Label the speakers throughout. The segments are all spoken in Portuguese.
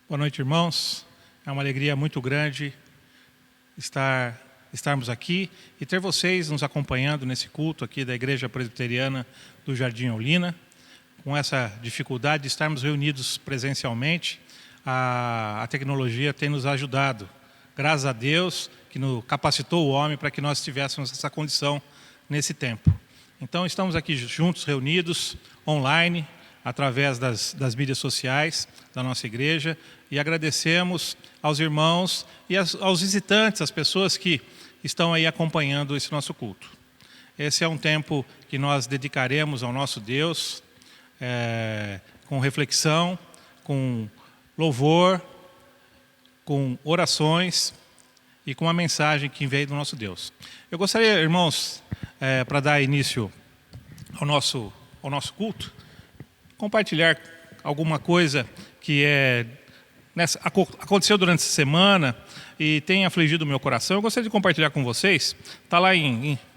Speaker 1: Boa noite, irmãos. É uma alegria muito grande estarmos aqui e ter vocês nos acompanhando nesse culto aqui da Igreja Presbiteriana do Jardim Olinda. Com essa dificuldade de estarmos reunidos presencialmente, a tecnologia tem nos ajudado. Graças a Deus que nos capacitou o homem para que nós tivéssemos essa condição nesse tempo. Então estamos aqui juntos, reunidos, online, através das mídias sociais da nossa igreja, e agradecemos aos irmãos e aos visitantes, às pessoas que estão aí acompanhando esse nosso culto. Esse é um tempo que nós dedicaremos ao nosso Deus, com reflexão, com louvor, com orações e com a mensagem que veio do nosso Deus. Eu gostaria, irmãos, para dar início ao nosso culto, compartilhar alguma coisa que aconteceu durante essa semana e tem afligido o meu coração. Eu gostaria de compartilhar com vocês. Está lá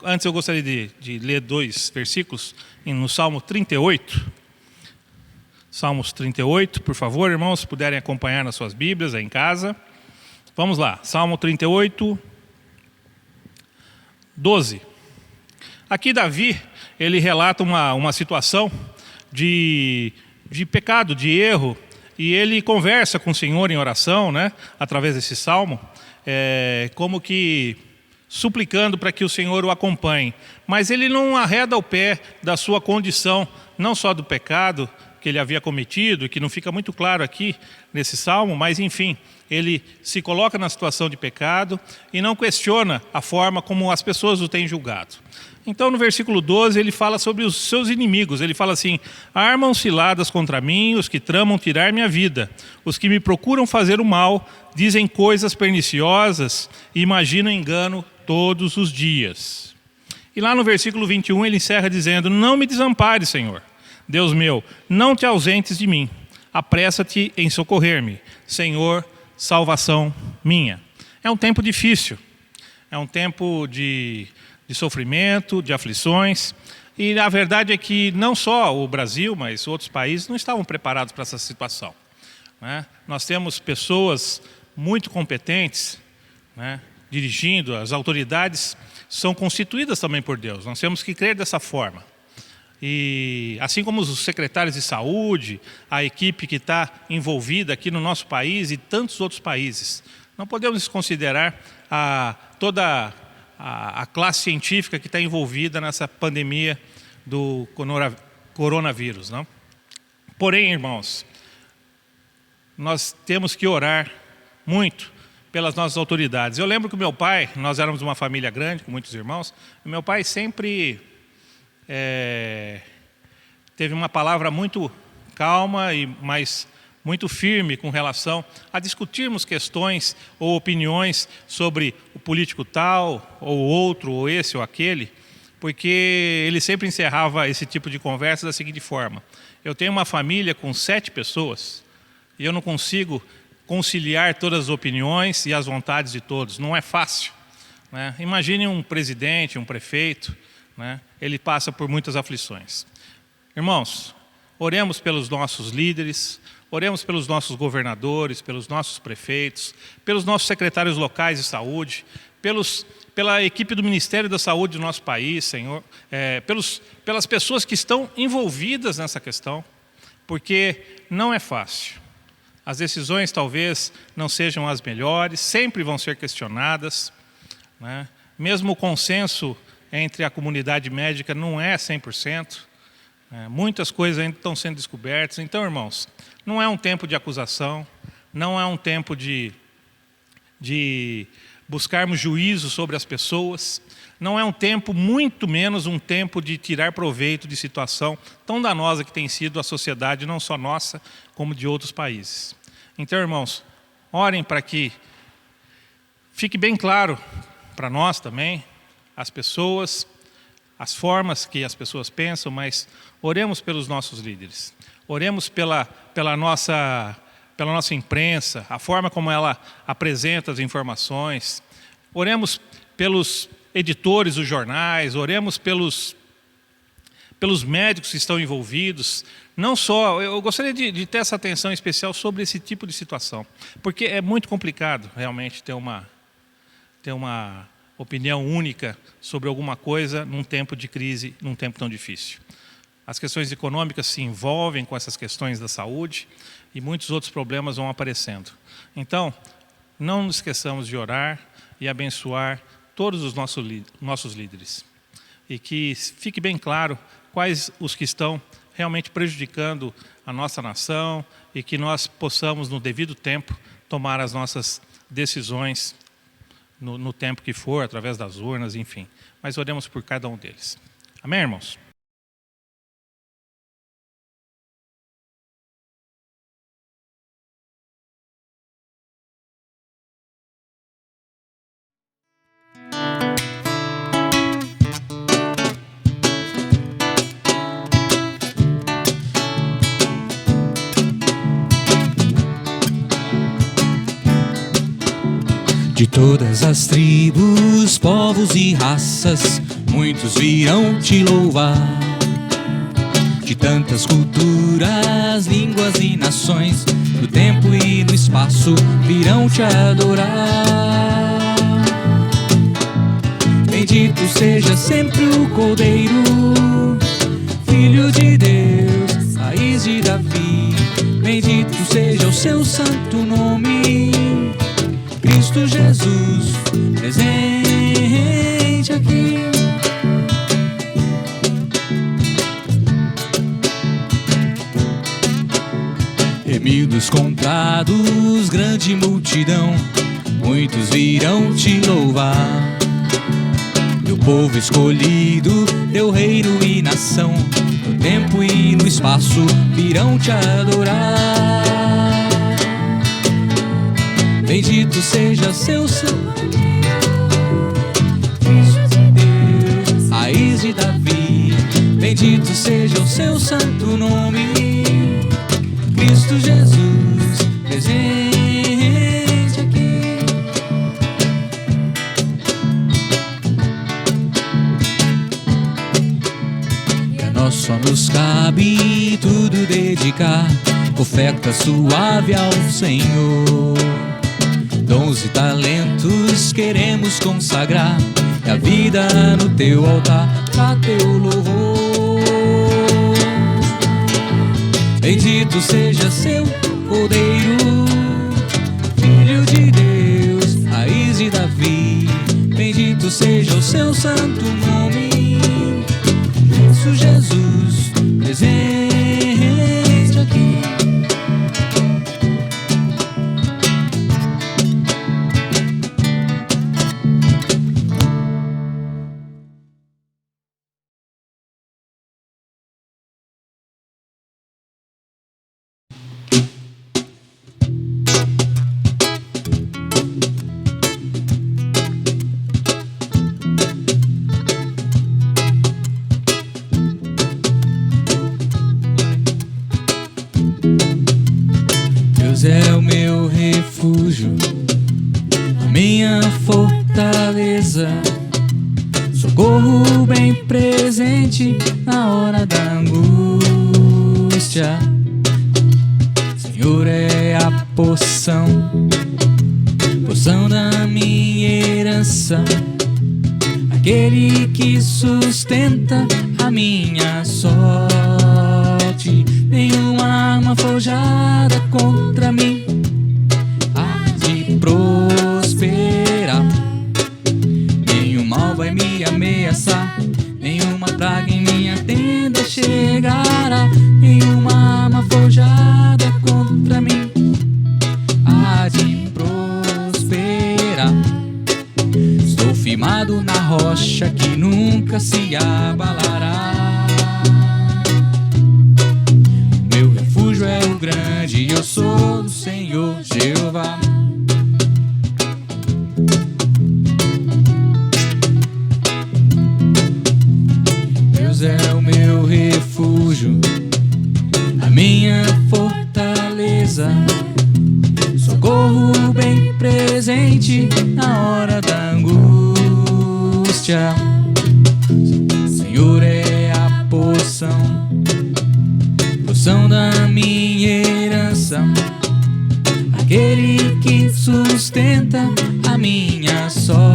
Speaker 1: antes eu gostaria de ler 2 versículos no Salmo 38. Salmos 38, por favor, irmãos, se puderem acompanhar nas suas Bíblias, aí em casa. Vamos lá, Salmo 38, 12. Aqui Davi, ele relata uma situação de pecado, de erro, e ele conversa com o Senhor em oração, né, através desse salmo, como que suplicando para que o Senhor o acompanhe. Mas ele não arreda o pé da sua condição, não só do pecado que ele havia cometido, que não fica muito claro aqui nesse salmo, mas enfim, ele se coloca na situação de pecado e não questiona a forma como as pessoas o têm julgado. Então, no versículo 12, ele fala sobre os seus inimigos. Ele fala assim: armam ciladas contra mim os que tramam tirar minha vida. Os que me procuram fazer o mal dizem coisas perniciosas e imaginam engano todos os dias. E lá no versículo 21, ele encerra dizendo: não me desampares, Senhor, Deus meu, não te ausentes de mim. Apressa-te em socorrer-me, Senhor, salvação minha. É um tempo difícil. É um tempo de sofrimento, de aflições, e a verdade é que não só o Brasil, mas outros países não estavam preparados para essa situação, né? Nós temos pessoas muito competentes, né, dirigindo, as autoridades são constituídas também por Deus, nós temos que crer dessa forma. E assim como os secretários de saúde, a equipe que está envolvida aqui no nosso país e tantos outros países, não podemos desconsiderar toda a classe científica que está envolvida nessa pandemia do coronavírus, não? Porém, irmãos, nós temos que orar muito pelas nossas autoridades. Eu lembro que o meu pai, nós éramos uma família grande, com muitos irmãos, e meu pai sempre teve uma palavra muito calma, mas muito firme com relação a discutirmos questões ou opiniões sobre o político tal, ou outro, ou esse ou aquele, porque ele sempre encerrava esse tipo de conversa da seguinte forma: eu tenho uma família com 7 pessoas e eu não consigo conciliar todas as opiniões e as vontades de todos, não é fácil, né? Imagine um presidente, um prefeito, né? Ele passa por muitas aflições. Irmãos, oremos pelos nossos líderes, oremos pelos nossos governadores, pelos nossos prefeitos, pelos nossos secretários locais de saúde, pela equipe do Ministério da Saúde do nosso país, Senhor, pelas pessoas que estão envolvidas nessa questão, porque não é fácil. As decisões talvez não sejam as melhores, sempre vão ser questionadas, né? Mesmo o consenso entre a comunidade médica não é 100%, muitas coisas ainda estão sendo descobertas. Então, irmãos, não é um tempo de acusação, não é um tempo de buscarmos juízo sobre as pessoas, não é um tempo, muito menos um tempo de tirar proveito de situação tão danosa que tem sido a sociedade, não só nossa, como de outros países. Então, irmãos, orem para que fique bem claro para nós também, as pessoas, as formas que as pessoas pensam, mas oremos pelos nossos líderes, oremos pela nossa imprensa, a forma como ela apresenta as informações, oremos pelos editores dos jornais, oremos pelos médicos que estão envolvidos. Não só, eu gostaria de ter essa atenção especial sobre esse tipo de situação, porque é muito complicado realmente ter uma opinião única sobre alguma coisa num tempo de crise, num tempo tão difícil. As questões econômicas se envolvem com essas questões da saúde e muitos outros problemas vão aparecendo. Então, não nos esqueçamos de orar e abençoar todos os nossos líderes. E que fique bem claro quais os que estão realmente prejudicando a nossa nação e que nós possamos, no devido tempo, tomar as nossas decisões no tempo que for, através das urnas, enfim. Mas oremos por cada um deles. Amém, irmãos?
Speaker 2: De todas as tribos, povos e raças, muitos virão te louvar. De tantas culturas, línguas e nações, no tempo e no espaço, virão te adorar. Bendito seja sempre o Cordeiro, Filho de Deus, raiz de Davi. Bendito seja o seu santo nome, Cristo Jesus, presente aqui. Remidos, comprados, grande multidão, muitos virão te louvar. Meu povo escolhido, teu reino e nação, no tempo e no espaço, virão te adorar. Bendito seja seu santo, Filho de Deus, raiz de Davi. Bendito seja o seu santo nome, Cristo Jesus, presente aqui. E a nós só nos cabe tudo dedicar, oferta suave ao Senhor. Dons e talentos queremos consagrar, e a vida no teu altar, pra teu louvor. Bendito seja seu Cordeiro, Filho de Deus, raiz de Davi. Bendito seja o seu santo nome, Cristo Jesus, presente aqui. Deus é o meu refúgio, a minha fortaleza, socorro bem presente na hora da angústia. Senhor é a porção da minha herança, aquele que sustenta a minha sorte. Nenhuma arma forjada contra mim há de prosperar, nenhum mal vai me ameaçar, nenhuma praga em minha tenda chegará. Nenhuma arma forjada contra mim há de prosperar. Estou firmado na rocha que nunca se abalará. Meu refúgio é o grande, eu sou o Senhor Jeová. Deus é o meu refúgio, a minha fortaleza, socorro bem presente na hora da angústia. Senhor é a porção porção da minha herança, aquele que sustenta a minha sorte.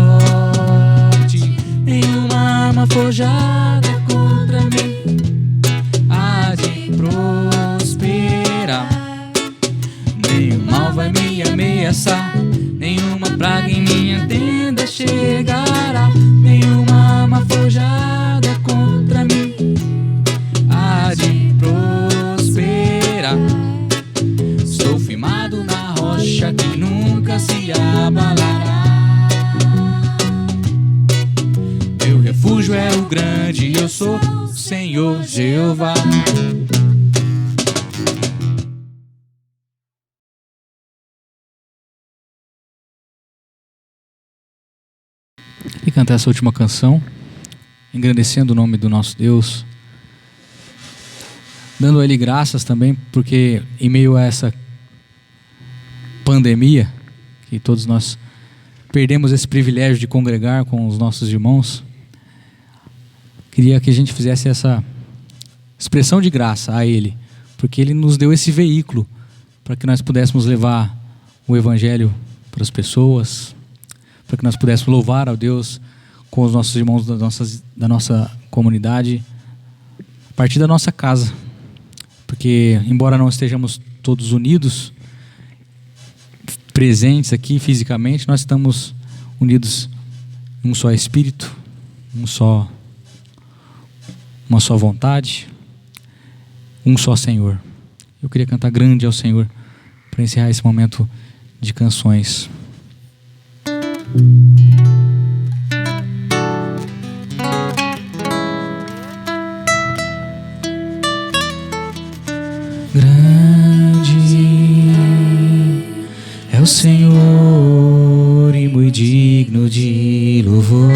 Speaker 2: Nenhuma arma forjada contra mim há de prosperar. Nenhum mal vai me ameaçar, nenhuma praga em minha tenda chegará. Nenhuma arma forjada contra mim há de prosperar. Estou firmado na rocha que nunca se abalará. Meu refúgio é o grande, eu sou o Senhor Jeová. E cantar essa última canção, engrandecendo o nome do nosso Deus, dando a Ele graças também, porque em meio a essa pandemia, que todos nós perdemos esse privilégio de congregar com os nossos irmãos, queria que a gente fizesse essa expressão de graça a Ele, porque Ele nos deu esse veículo para que nós pudéssemos levar o Evangelho para as pessoas, para que nós pudéssemos louvar a Deus com os nossos irmãos da nossa comunidade, a partir da nossa casa. Porque, embora não estejamos todos unidos, presentes aqui fisicamente, nós estamos unidos em um só Espírito, uma só vontade, um só Senhor. Eu queria cantar Grande ao Senhor para encerrar esse momento de canções. Grande é o Senhor e muito digno de louvor,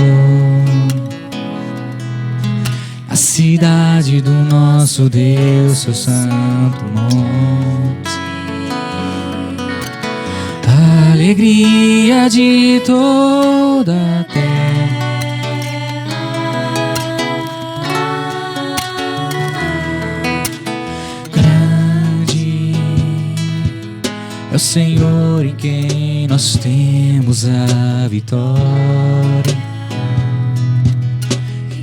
Speaker 2: a cidade do nosso Deus, seu santo monte, a alegria de toda a terra. É o Senhor em quem nós temos a vitória,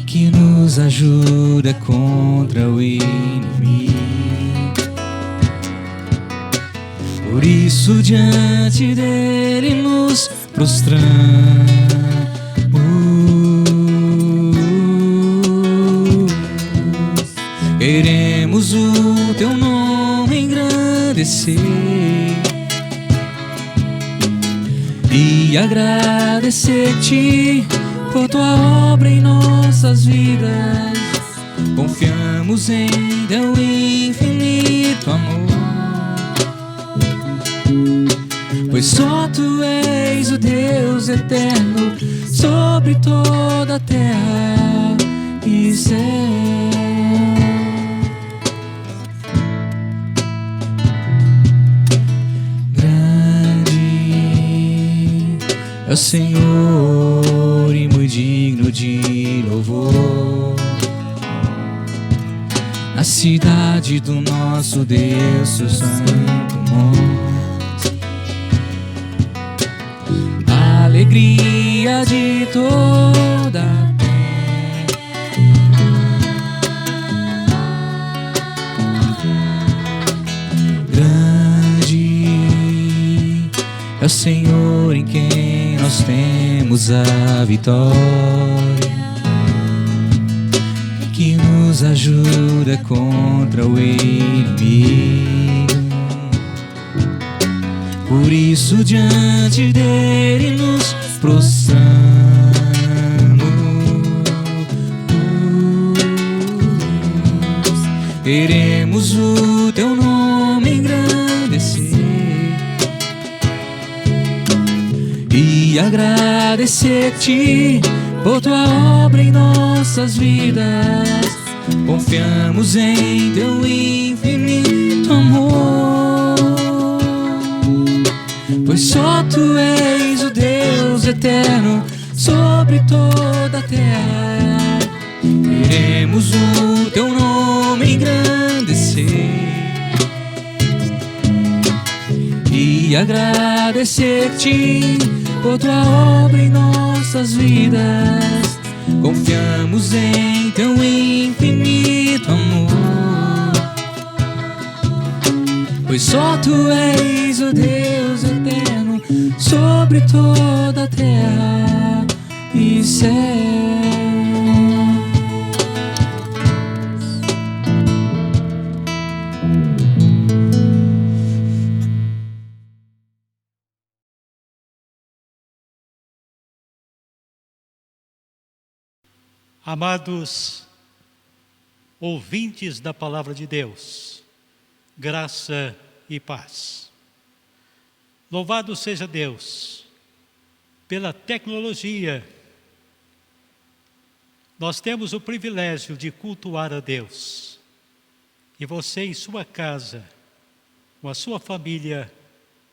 Speaker 2: que nos ajuda contra o inimigo. Por isso diante dele nos prostramos, queremos o teu nome engrandecer e agradecer-te por tua obra em nossas vidas. Confiamos em teu infinito amor, pois só tu és o Deus eterno sobre toda a terra e céu. É o Senhor e muito digno de louvor, na cidade do nosso Deus, seu santo monte, a alegria de toda a terra. Grande é o Senhor em quem nós temos a vitória, que nos ajuda contra o inimigo. Por isso diante dele nos prostramos, queremos o teu nome engrandecer e agradecer-te por tua obra em nossas vidas. Confiamos em teu infinito amor, pois só tu és o Deus eterno sobre toda a terra. Queremos o teu nome engrandecer e agradecer-te por tua obra em nossas vidas. Confiamos em teu infinito amor, pois só tu és o Deus eterno sobre toda a terra e céu.
Speaker 3: Amados ouvintes da Palavra de Deus, graça e paz. Louvado seja Deus pela tecnologia. Nós temos o privilégio de cultuar a Deus. E você em sua casa, com a sua família,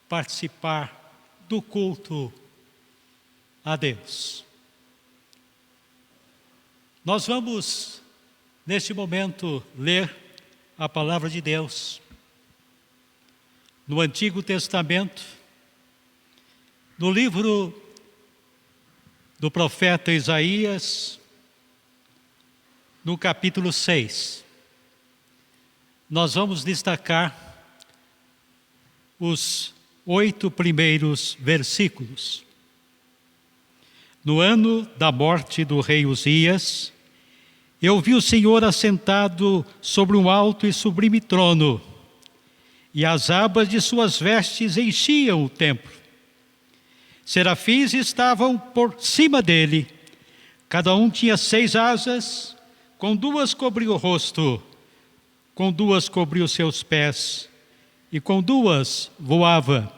Speaker 3: participar do culto a Deus. Nós vamos, neste momento, ler a Palavra de Deus no Antigo Testamento, no livro do profeta Isaías, no capítulo 6. Nós vamos destacar os 8 primeiros versículos. No ano da morte do rei Uzias, eu vi o Senhor assentado sobre um alto e sublime trono, e as abas de suas vestes enchiam o templo. Serafins estavam por cima dele, cada um tinha 6 asas, com 2 cobria o rosto, com 2 cobria os seus pés, e com 2 voava.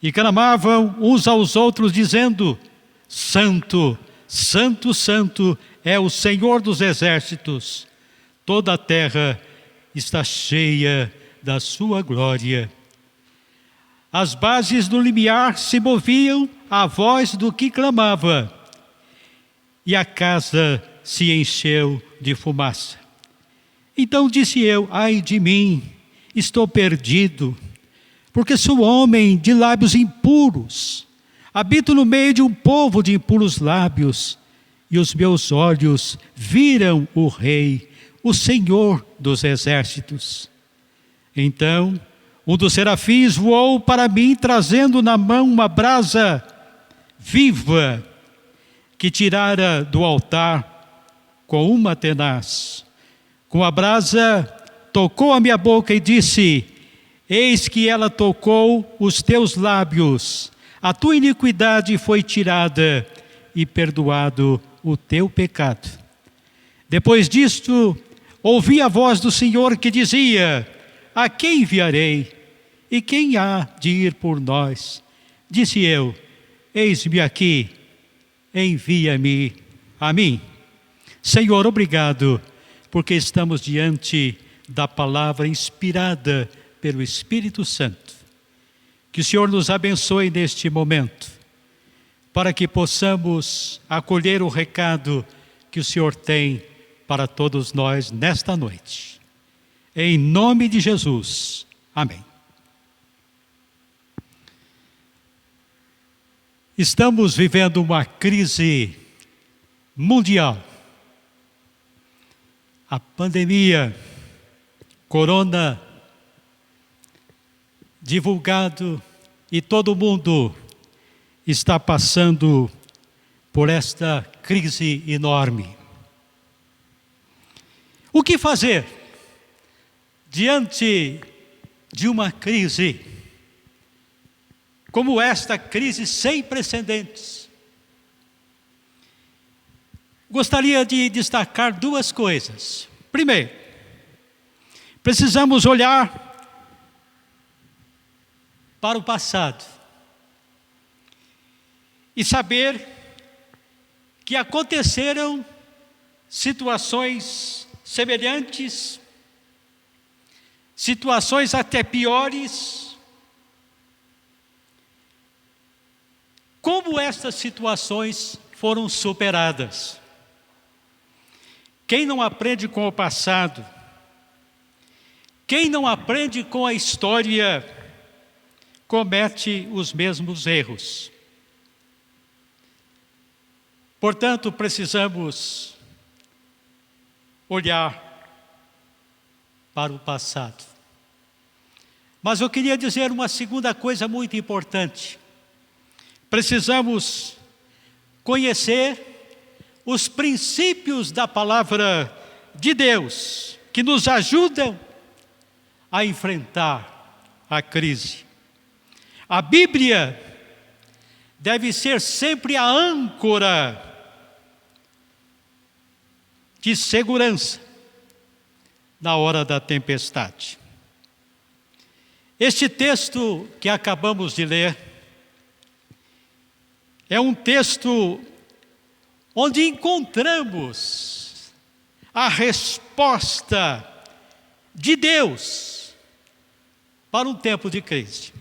Speaker 3: E clamavam uns aos outros, dizendo: Santo, Santo, Santo é o Senhor dos exércitos, toda a terra está cheia da sua glória. As bases do limiar se moviam à voz do que clamava, e a casa se encheu de fumaça. Então disse eu: ai de mim, estou perdido, porque sou homem de lábios impuros, habito no meio de um povo de impuros lábios, e os meus olhos viram o Rei, o Senhor dos exércitos. Então um dos serafins voou para mim, trazendo na mão uma brasa viva, que tirara do altar com uma tenaz. Com a brasa tocou a minha boca e disse: eis que ela tocou os teus lábios, a tua iniquidade foi tirada e perdoado o teu pecado. Depois disto, ouvi a voz do Senhor que dizia: a quem enviarei? E quem há de ir por nós? Disse eu: eis-me aqui, envia-me a mim. Senhor, obrigado, porque estamos diante da palavra inspirada pelo Espírito Santo. Que o Senhor nos abençoe neste momento, para que possamos acolher o recado que o Senhor tem para todos nós nesta noite. Em nome de Jesus. Amém. Estamos vivendo uma crise mundial. A pandemia, corona, divulgado, e todo mundo está passando por esta crise enorme. O que fazer diante de uma crise como esta, crise sem precedentes? Gostaria de destacar 2 coisas. Primeiro, precisamos olhar para o passado e saber que aconteceram situações semelhantes, situações até piores. Como estas situações foram superadas? Quem não aprende com o passado, quem não aprende com a história, comete os mesmos erros. Portanto, precisamos olhar para o passado. Mas eu queria dizer uma segunda coisa muito importante. Precisamos conhecer os princípios da palavra de Deus, que nos ajudam a enfrentar a crise. A Bíblia deve ser sempre a âncora de segurança na hora da tempestade. Este texto que acabamos de ler é um texto onde encontramos a resposta de Deus para um tempo de crise.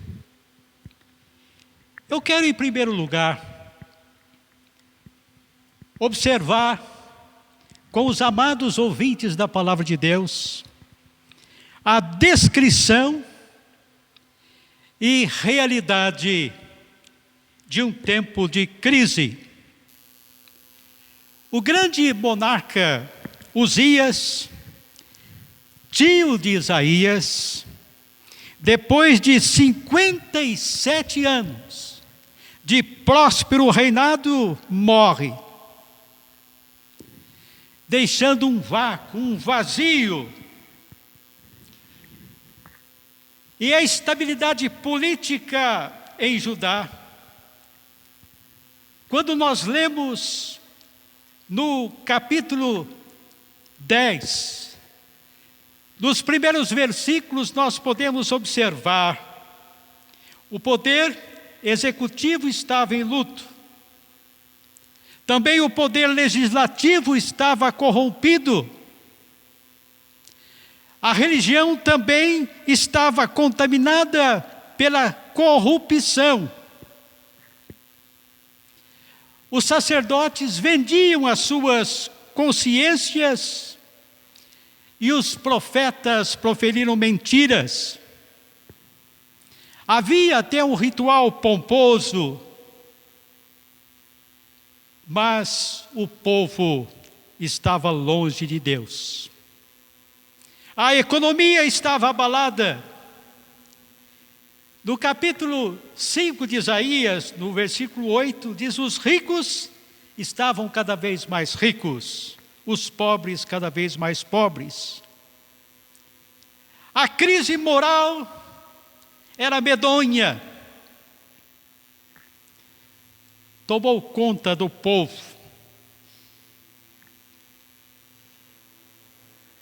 Speaker 3: Eu quero, em primeiro lugar, observar com os amados ouvintes da Palavra de Deus a descrição e realidade de um tempo de crise. O grande monarca Uzias, tio de Isaías, depois de 57 anos de próspero reinado, morre, deixando um vácuo, um vazio. E a estabilidade política em Judá. Quando nós lemos no capítulo 10, nos primeiros versículos, nós podemos observar o poder executivo estava em luto. Também o poder legislativo estava corrompido. A religião também estava contaminada pela corrupção. Os sacerdotes vendiam as suas consciências e os profetas proferiram mentiras. Havia até um ritual pomposo, mas o povo estava longe de Deus. A economia estava abalada. No capítulo 5 de Isaías, no versículo 8, diz: os ricos estavam cada vez mais ricos, os pobres cada vez mais pobres. A crise moral era medonha. Tomou conta do povo.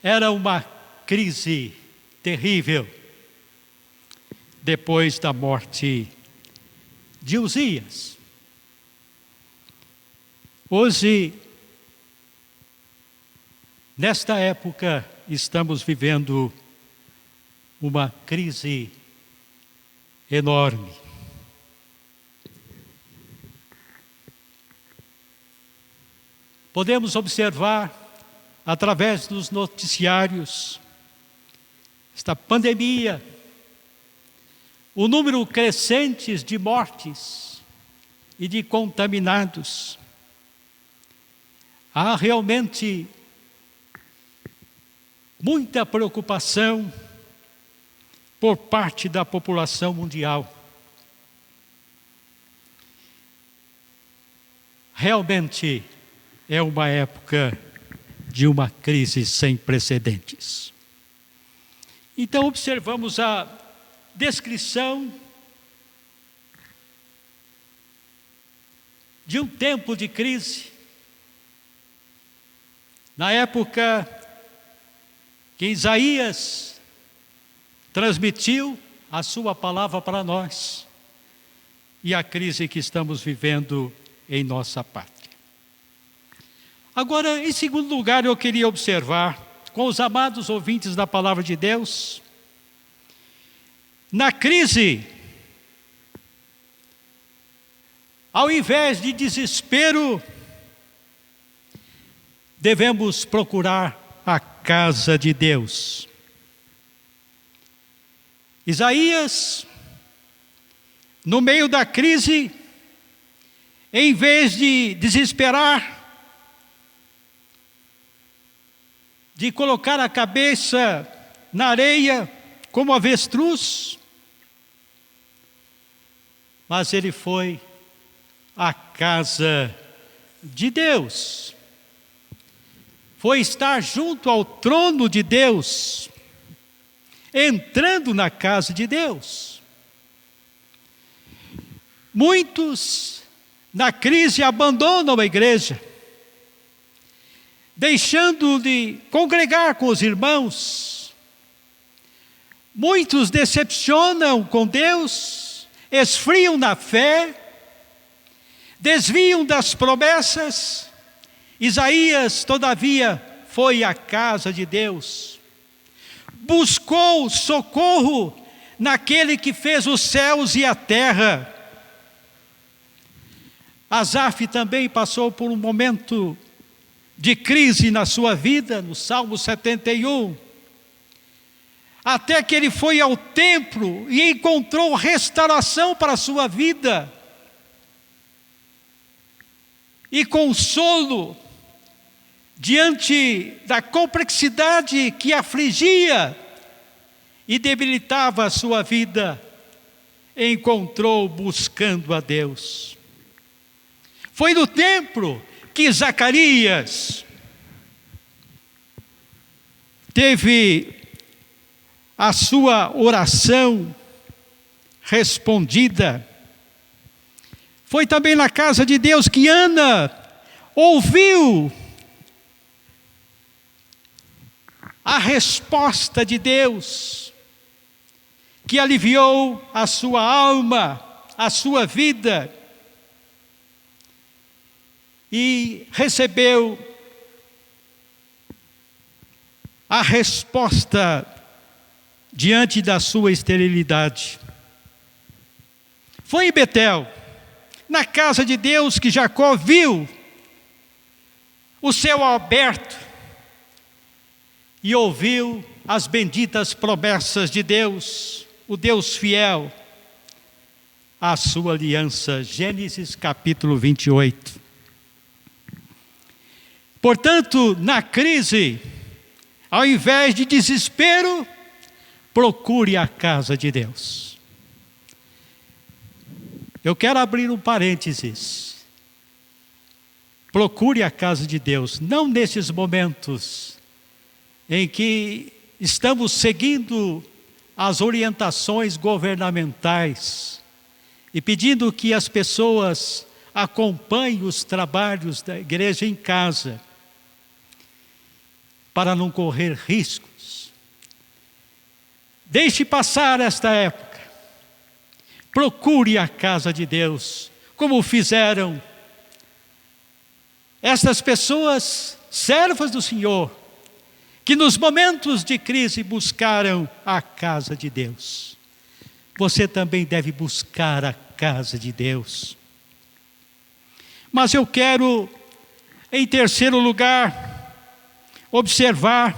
Speaker 3: Era uma crise terrível depois da morte de Uzias. Hoje, nesta época, estamos vivendo uma crise enorme. Podemos observar, através dos noticiários, esta pandemia, o número crescente de mortes e de contaminados. Há realmente muita preocupação por parte da população mundial. Realmente é uma época de uma crise sem precedentes. Então observamos a descrição de um tempo de crise. Na época que Isaías transmitiu a sua palavra para nós e a crise que estamos vivendo em nossa pátria. Agora, em segundo lugar, eu queria observar com os amados ouvintes da palavra de Deus, na crise, ao invés de desespero, devemos procurar a casa de Deus. Isaías no meio da crise, em vez de desesperar, de colocar a cabeça na areia como avestruz, mas ele foi à casa de Deus. Foi estar junto ao trono de Deus, entrando na casa de Deus. Muitos, na crise, abandonam a igreja, deixando de congregar com os irmãos. Muitos decepcionam com Deus, esfriam na fé, desviam das promessas. Isaías, todavia, foi à casa de Deus, buscou socorro naquele que fez os céus e a terra. Asaf também passou por um momento de crise na sua vida, no Salmo 71, até que ele foi ao templo e encontrou restauração para a sua vida e consolo diante da complexidade que afligia e debilitava a sua vida. Encontrou buscando a Deus. Foi no templo que Zacarias teve a sua oração respondida. Foi também na casa de Deus que Ana ouviu a resposta de Deus, que aliviou a sua alma, a sua vida, e recebeu a resposta diante da sua esterilidade. Foi em Betel, na casa de Deus, que Jacó viu o céu aberto e ouviu as benditas promessas de Deus, o Deus fiel à sua aliança. Gênesis capítulo 28. Portanto, na crise, ao invés de desespero, procure a casa de Deus. Eu quero abrir um parênteses. Procure a casa de Deus, não nesses momentos em que estamos seguindo as orientações governamentais e pedindo que as pessoas acompanhem os trabalhos da igreja em casa, para não correr riscos. Deixe passar esta época. Procure a casa de Deus, como fizeram estas pessoas, servas do Senhor, que nos momentos de crise buscaram a casa de Deus. Você também deve buscar a casa de Deus. Mas eu quero, em terceiro lugar, observar,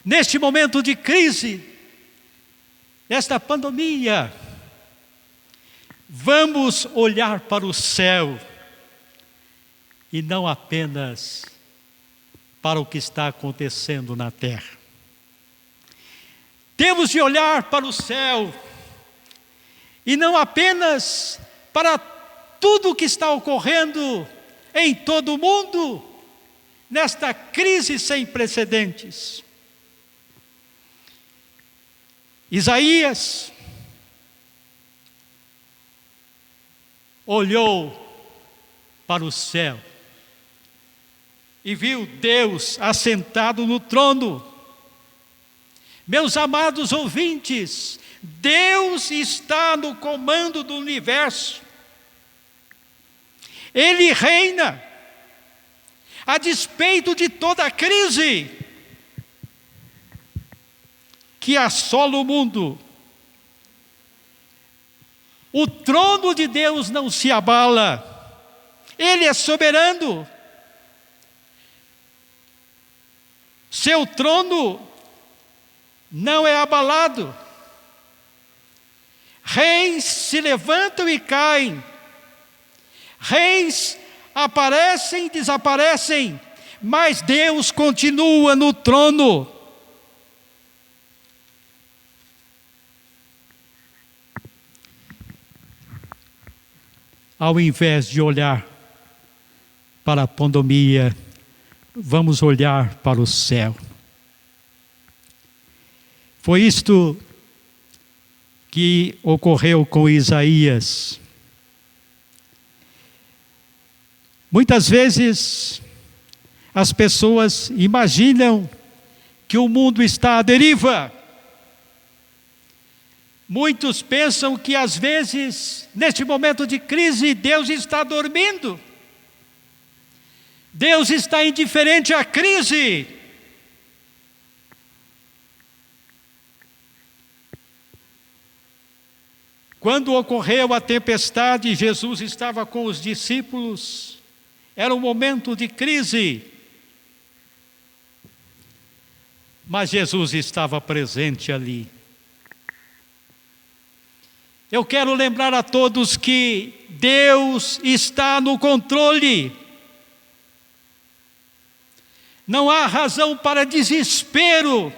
Speaker 3: neste momento de crise, esta pandemia, vamos olhar para o céu e não apenas para o que está acontecendo na terra. Temos de olhar para o céu e não apenas para tudo o que está ocorrendo em todo o mundo, nesta crise sem precedentes. Isaías olhou para o céu e viu Deus assentado no trono. Meus amados ouvintes, Deus está no comando do universo. Ele reina, a despeito de toda a crise que assola o mundo. O trono de Deus não se abala, Ele é soberano. Seu trono não é abalado. Reis se levantam e caem. Reis aparecem e desaparecem. Mas Deus continua no trono. Ao invés de olhar para a pandemia, vamos olhar para o céu. Foi isto que ocorreu com Isaías. Muitas vezes as pessoas imaginam que o mundo está à deriva. Muitos pensam que às vezes, neste momento de crise, Deus está dormindo. Deus está indiferente à crise. Quando ocorreu a tempestade, Jesus estava com os discípulos. Era um momento de crise. Mas Jesus estava presente ali. Eu quero lembrar a todos que Deus está no controle. Não há razão para desespero.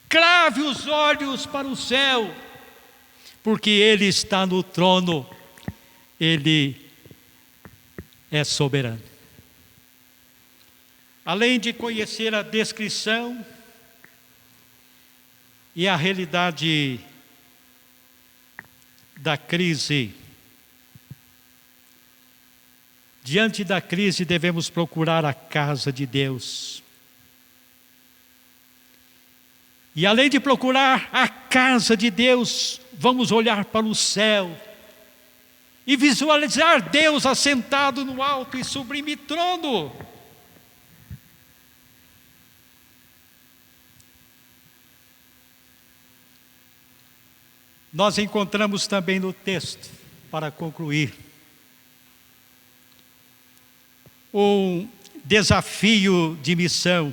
Speaker 3: Crave os olhos para o céu, porque Ele está no trono. Ele é soberano. Além de conhecer a descrição e a realidade da crise, diante da crise devemos procurar a casa de Deus. E além de procurar a casa de Deus, vamos olhar para o céu e visualizar Deus assentado no alto e sublime trono. Nós encontramos também no texto, para concluir, um desafio de missão.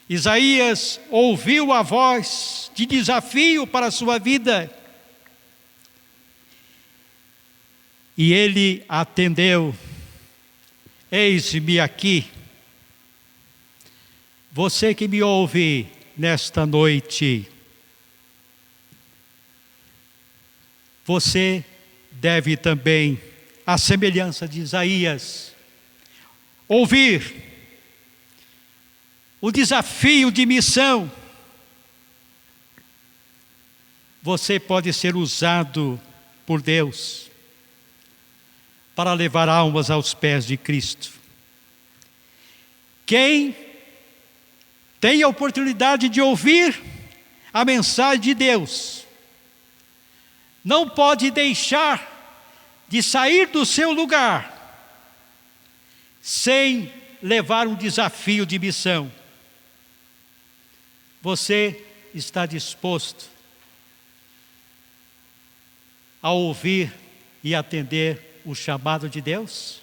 Speaker 3: Isaías ouviu a voz de desafio para a sua vida e ele atendeu. Eis-me aqui. Você que me ouve nesta noite, você deve também, à semelhança de Isaías, ouvir o desafio de missão. Você pode ser usado por Deus para levar almas aos pés de Cristo. Quem tem a oportunidade de ouvir a mensagem de Deus, não pode deixar de sair do seu lugar sem levar um desafio de missão. Você está disposto a ouvir e atender o chamado de Deus?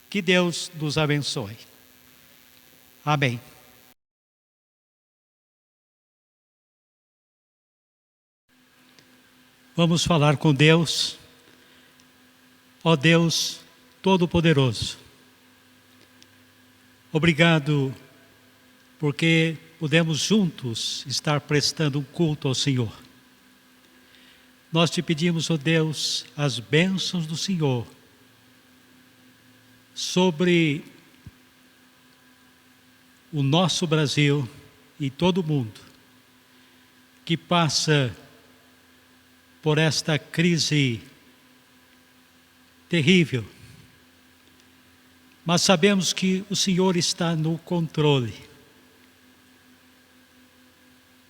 Speaker 3: Que Deus nos abençoe. Amém. Vamos falar com Deus. Ó Deus Todo-Poderoso, obrigado porque podemos juntos estar prestando um culto ao Senhor. Nós te pedimos, ó Deus, as bênçãos do Senhor sobre o nosso Brasil e todo o mundo que passa por esta crise terrível. Mas sabemos que o Senhor está no controle.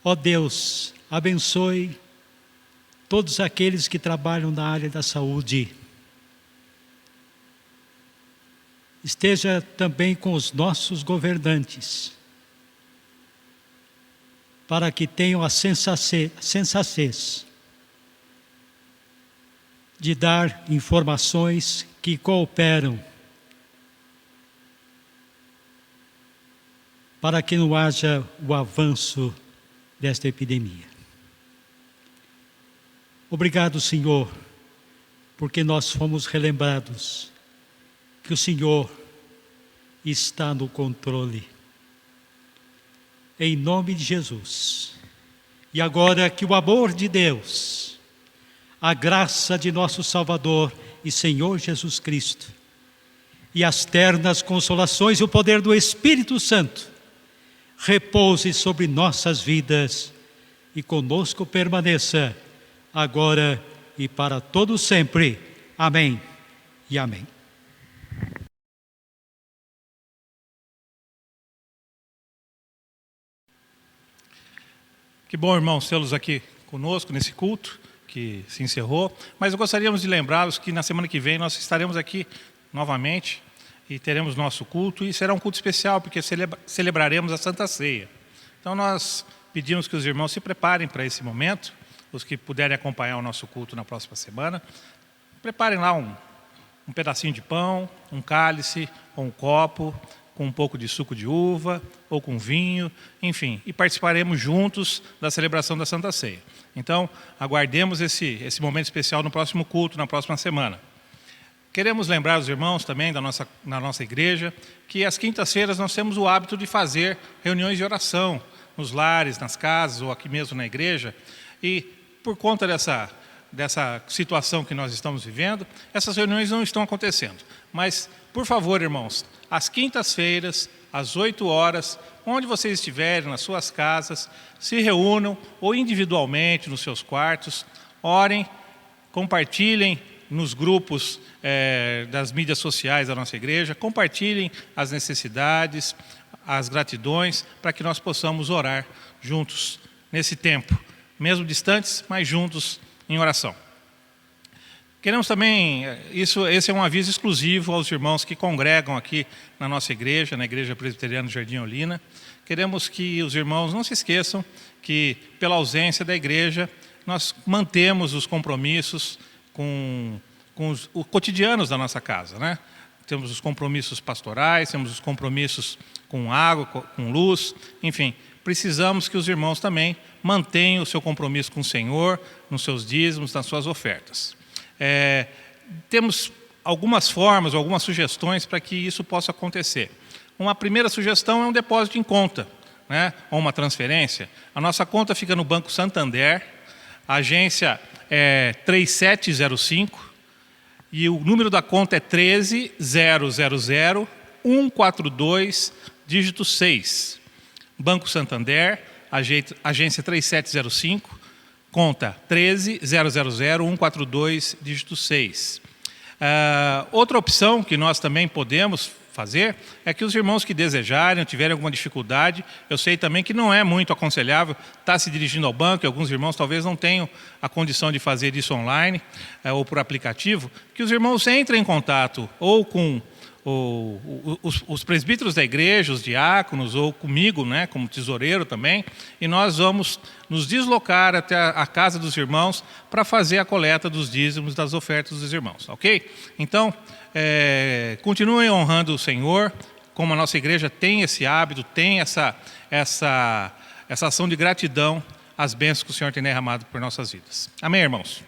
Speaker 3: Ó Deus, abençoe todos aqueles que trabalham na área da saúde. Esteja também com os nossos governantes, para que tenham a sensatez de dar informações que cooperam, para que não haja o avanço desta epidemia. Obrigado, Senhor, porque nós fomos relembrados que o Senhor está no controle. Em nome de Jesus. E agora que o amor de Deus, a graça de nosso Salvador e Senhor Jesus Cristo, e as ternas consolações e o poder do Espírito Santo repouse sobre nossas vidas e conosco permaneça agora e para todo sempre. Amém e amém.
Speaker 1: Que bom, irmãos, tê-los aqui conosco nesse culto que se encerrou. Mas gostaríamos de lembrá-los que na semana que vem nós estaremos aqui novamente e teremos nosso culto. E será um culto especial, porque celebraremos a Santa Ceia. Então nós pedimos que os irmãos se preparem para esse momento. Os que puderem acompanhar o nosso culto na próxima semana, preparem lá um pedacinho de pão, um cálice ou um copo, com um pouco de suco de uva ou com vinho, enfim, e participaremos juntos da celebração da Santa Ceia. Então, aguardemos esse momento especial no próximo culto, na próxima semana. Queremos lembrar os irmãos também na nossa igreja que às quintas-feiras nós temos o hábito de fazer reuniões de oração nos lares, nas casas ou aqui mesmo na igreja. E por conta dessa situação que nós estamos vivendo, essas reuniões não estão acontecendo. Mas, por favor, irmãos, às quintas-feiras, às 8 horas, onde vocês estiverem, nas suas casas, se reúnam, ou individualmente, nos seus quartos, orem, compartilhem nos grupos das mídias sociais da nossa igreja, compartilhem as necessidades, as gratidões, para que nós possamos orar juntos nesse tempo, mesmo distantes, mas juntos em oração. Queremos também, esse é um aviso exclusivo aos irmãos que congregam aqui na nossa igreja, na Igreja Presbiteriana do Jardim Olina. Queremos que os irmãos não se esqueçam que, pela ausência da igreja, nós mantemos os compromissos com os cotidianos da nossa casa, né? Temos os compromissos pastorais, temos os compromissos com água, com luz, enfim. Precisamos que os irmãos também mantenham o seu compromisso com o Senhor, nos seus dízimos, nas suas ofertas. Temos algumas formas, algumas sugestões para que isso possa acontecer. Uma primeira sugestão é um depósito em conta, né? Ou uma transferência. A nossa conta fica no Banco Santander, a agência é 3705 e o número da conta é 13.000.142, dígito 6. Banco Santander, agência 3705, conta 13.000.142, dígito 6. Outra opção que nós também podemos fazer é que os irmãos que desejarem, tiverem alguma dificuldade, eu sei também que não é muito aconselhável estar se dirigindo ao banco, e alguns irmãos talvez não tenham a condição de fazer isso online ou por aplicativo, que os irmãos entrem em contato ou com os presbíteros da igreja, os diáconos, ou comigo, né, como tesoureiro também, e nós vamos nos deslocar até a casa dos irmãos para fazer a coleta dos dízimos, das ofertas dos irmãos, ok? Então, continuem honrando o Senhor, como a nossa igreja tem esse hábito, tem essa ação de gratidão às bênçãos que o Senhor tem derramado por nossas vidas. Amém, irmãos?